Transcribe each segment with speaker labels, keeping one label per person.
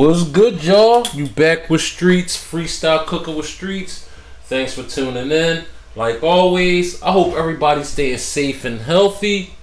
Speaker 1: What's good, y'all? You back with Streets, freestyle cooking with Streets. Thanks for tuning in. Like always, I hope everybody's staying safe and healthy.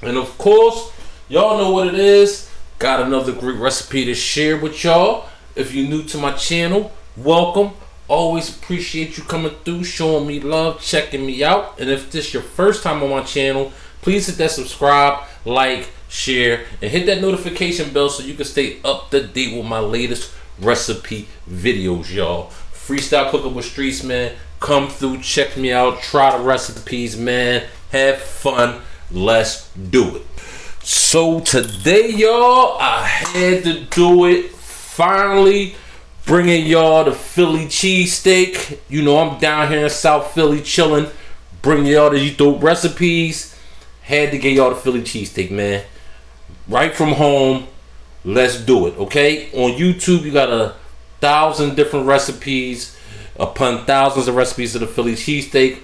Speaker 1: And of course, y'all know what it is. Got another great recipe to share with y'all. If you're new to my channel, welcome. Always appreciate you coming through, showing me love, checking me out. And if this is your first time on my channel, please hit that subscribe, like, share, and hit that notification bell so you can stay up to date with my latest recipe videos, y'all. Freestyle cooking with Streets, man. Come through, check me out, try the recipes, man. Have fun. Let's do it. So today, y'all, I had to do it. Finally bringing y'all the Philly cheesesteak. You know, I'm down here in South Philly chilling, bringing y'all these dope recipes. Had to get y'all the Philly cheesesteak, man. Right from home. Let's do it, okay? On YouTube, you got 1,000 different recipes upon thousands of recipes of the Philly cheesesteak,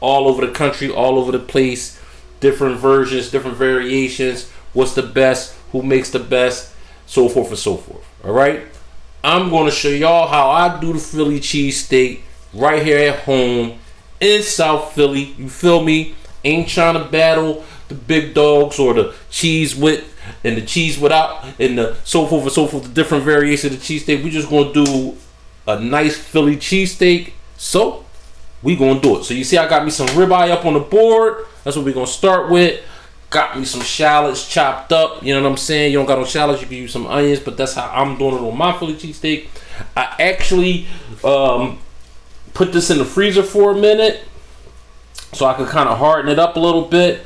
Speaker 1: all over the country, all over the place. Different versions, different variations. What's the best? Who makes the best? So forth and so forth. All right? I'm going to show y'all how I do the Philly cheesesteak right here at home in South Philly. You feel me? Ain't trying to battle the big dogs or the cheese with and the cheese without and the so forth and so forth, the different variations of the cheesesteak. We just gonna do a nice Philly cheesesteak. So we gonna do it. So you see I got me some ribeye up on the board. That's what we gonna start with. Got me some shallots chopped up. You know what I'm saying? You don't got no shallots, you can use some onions, but that's how I'm doing it on my Philly cheesesteak. I actually put this in the freezer for a minute so I could kind of harden it up a little bit.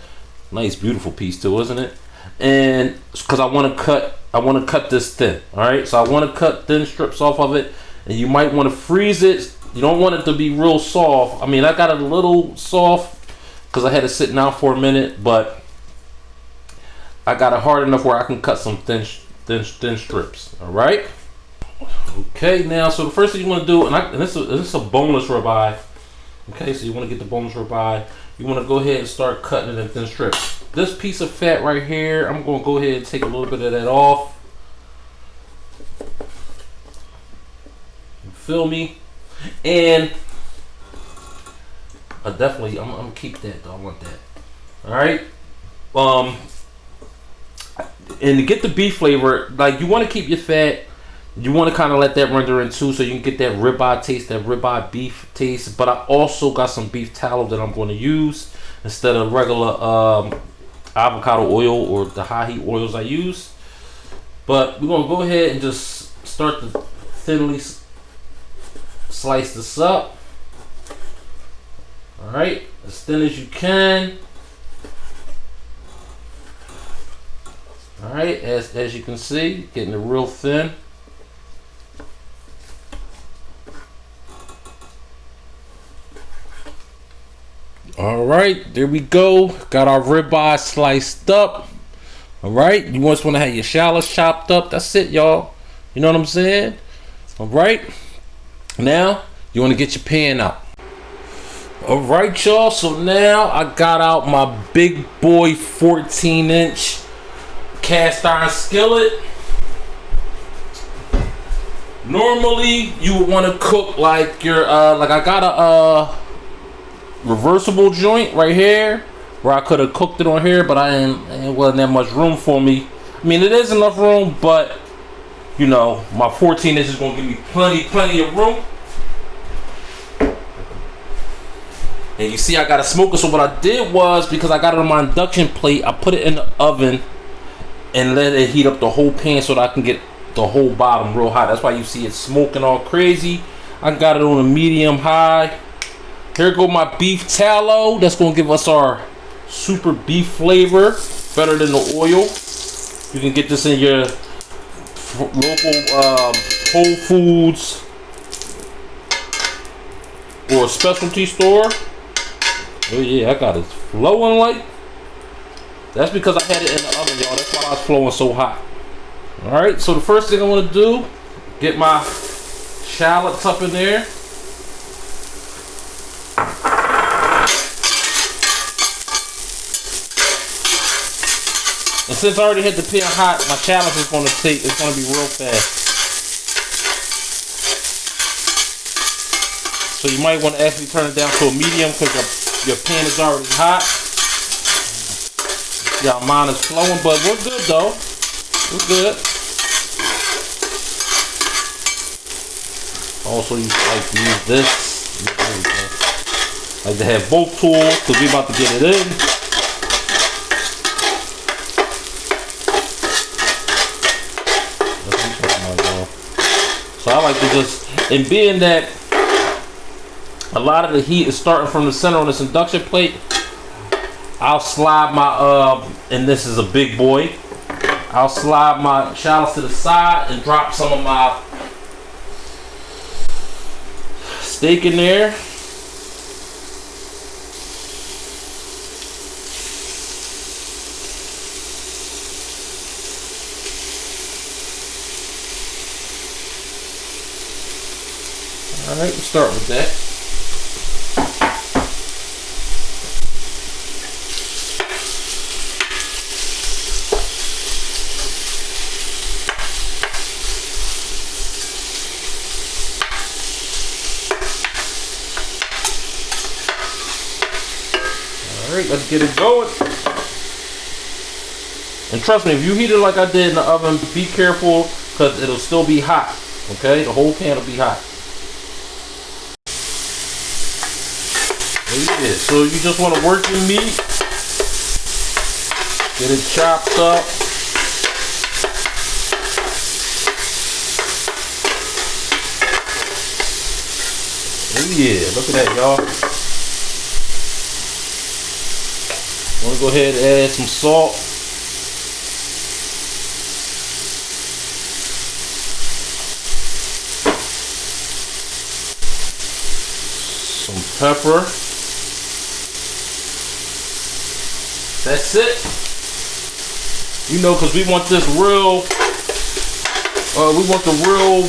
Speaker 1: Nice, beautiful piece too, isn't it? And because I want to cut this thin. All right, so I want to cut thin strips off of it, and you might want to freeze it. You don't want it to be real soft. I mean, I got it a little soft because I had it sitting out for a minute, but I got it hard enough where I can cut some thin strips. All right. Okay, now so the first thing you want to do, and this is a boneless ribeye. Okay, so you want to get the boneless ribeye. You want to go ahead and start cutting it in thin strips. This piece of fat right here, I'm going to go ahead and take a little bit of that off. You feel me? And I'm going to keep that though. I want that. Alright? And to get the beef flavor, like you want to keep your fat. You want to kind of let that render in too so you can get that ribeye taste, that ribeye beef taste. But I also got some beef tallow that I'm going to use instead of regular avocado oil or the high heat oils I use. But we're going to go ahead and just start to thinly slice this up. Alright, as thin as you can. Alright, as you can see, getting it real thin. All right, there we go. Got our ribeye sliced up. All right, you just want to have your shallots chopped up. That's it, y'all. You know what I'm saying? All right. Now you want to get your pan out. All right, y'all. So now I got out my big boy 14-inch cast iron skillet. Normally, you would want to cook like your like I got a reversible joint right here where I could have cooked it on here, but it wasn't that much room for me. I mean, it is enough room, but you know, my 14 inch is gonna give me plenty of room. And you see I got a smoker, so what I did was, because I got it on my induction plate, I put it in the oven and let it heat up the whole pan so that I can get the whole bottom real hot. That's why you see it smoking all crazy. I got it on a medium high. Here go my beef tallow. That's going to give us our super beef flavor. Better than the oil. You can get this in your local Whole Foods or a specialty store. Oh yeah, I got it flowing like. That's because I had it in the oven, y'all. That's why I was flowing so hot. Alright, so the first thing I want to do, get my shallots up in there. And since I already hit the pan hot, my challenge is going to be real fast. So you might want to actually turn it down to a medium because your pan is already hot. Yeah, mine is flowing, but we're good though. We're good. Also, you like to use this. Like to have both tools because we're about to get it in. So I like to just, and being that a lot of the heat is starting from the center on this induction plate, I'll slide my, and this is a big boy, I'll slide my shallots to the side and drop some of my steak in there. Alright, we'll start with that. Alright, let's get it going. And trust me, if you heat it like I did in the oven, be careful because it'll still be hot. Okay, the whole pan will be hot. Yeah, so you just want to work your meat, get it chopped up. Oh yeah, look at that, y'all. Want to go ahead and add some salt. Some pepper. That's it. You know, because we want this real, we want the real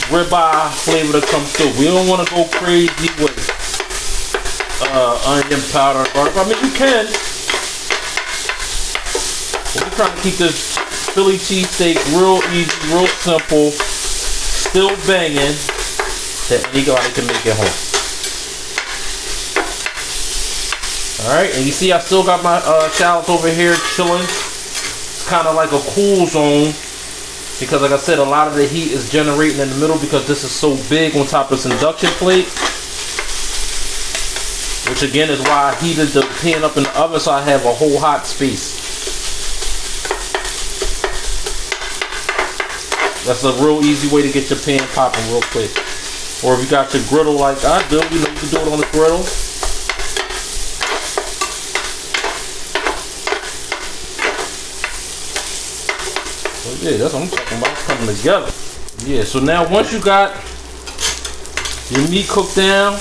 Speaker 1: ribeye flavor to come through. We don't want to go crazy with onion powder. I mean, you can. But we're trying to keep this Philly cheesesteak real easy, real simple, still banging, that anybody can make at home. Alright, and you see I still got my shallots over here chilling. It's kind of like a cool zone because like I said, a lot of the heat is generating in the middle because this is so big on top of this induction plate. Which again is why I heated the pan up in the oven so I have a whole hot space. That's a real easy way to get your pan popping real quick. Or if you got your griddle like I do, you know, you can do it on the griddle. Yeah, that's what I'm talking about, it's coming together. Yeah, so now once you got your meat cooked down,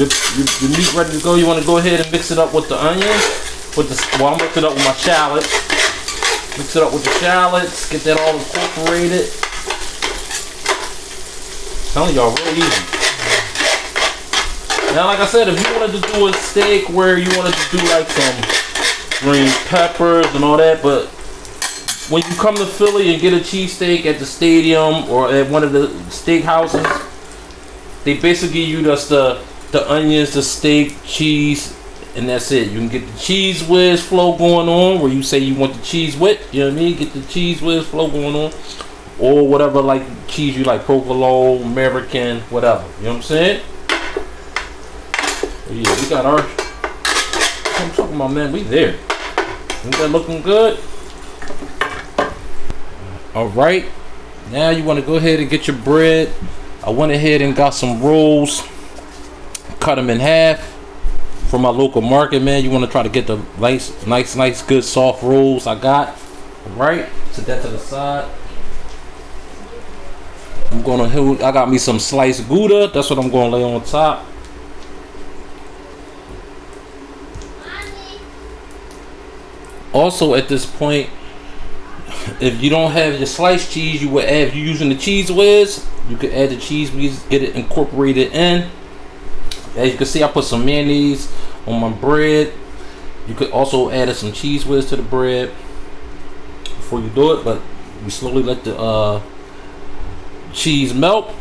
Speaker 1: your meat ready to go, you want to go ahead and mix it up with the onion. I'm mixing it up with my shallots. Mix it up with the shallots, get that all incorporated. I'm telling y'all, real easy. Now, like I said, if you wanted to do a steak where you wanted to do like some green peppers and all that, but when you come to Philly and get a cheesesteak at the stadium or at one of the steak houses, they basically give you just the onions, the steak, cheese, and that's it. You can get the cheese whiz flow going on where you say you want the cheese whiz, you know what I mean? Get the cheese whiz flow going on. Or whatever like cheese you like, provolone, American, whatever. You know what I'm saying? But yeah, we got our, I'm talking about, man, we there. Ain't that looking good? Alright, now you want to go ahead and get your bread. I went ahead and got some rolls, cut them in half from my local market, man. You want to try to get the nice, good, soft rolls I got. Alright, set that to the side. I got me some sliced Gouda. That's what I'm going to lay on top. Also, at this point, if you don't have your sliced cheese, you would add, if you're using the cheese whiz, you could add the cheese whiz, get it incorporated in. As you can see, I put some mayonnaise on my bread. You could also add some cheese whiz to the bread before you do it, but you slowly let the cheese melt.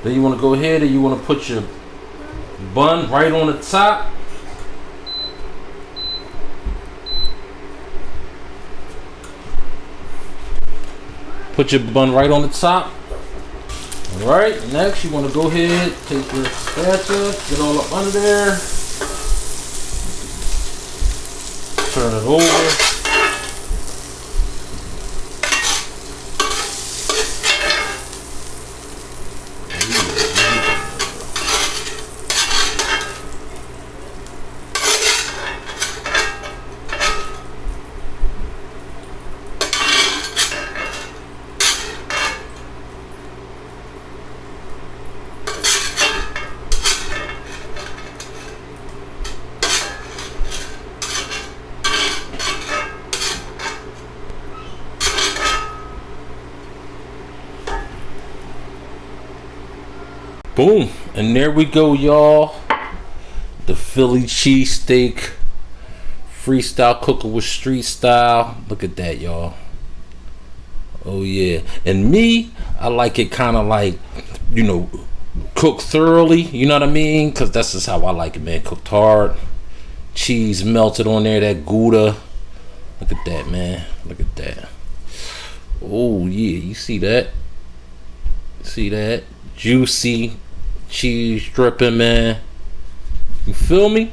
Speaker 1: Then you want to go ahead and you want to put your bun right on the top. Put your bun right on the top. Alright, next you want to go ahead, take your spatula, get all up under there. Turn it over. Boom, and there we go, y'all. The Philly cheesesteak freestyle cooker with street style. Look at that, y'all. Oh yeah. And me, I like it kind of like, you know, cooked thoroughly, you know what I mean? Because that's just how I like it, man. Cooked hard, cheese melted on there, that Gouda. Look at that, man. Look at that. Oh yeah, you see that? See that? Juicy cheese dripping, man. You feel me?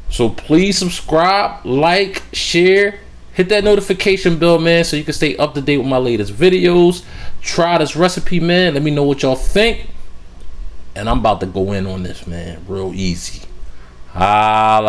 Speaker 1: So please subscribe, like, share, hit that notification bell, man, so you can stay up to date with my latest videos. Try this recipe, man. Let me know what y'all think. And I'm about to go in on this, man. Real easy. Holla.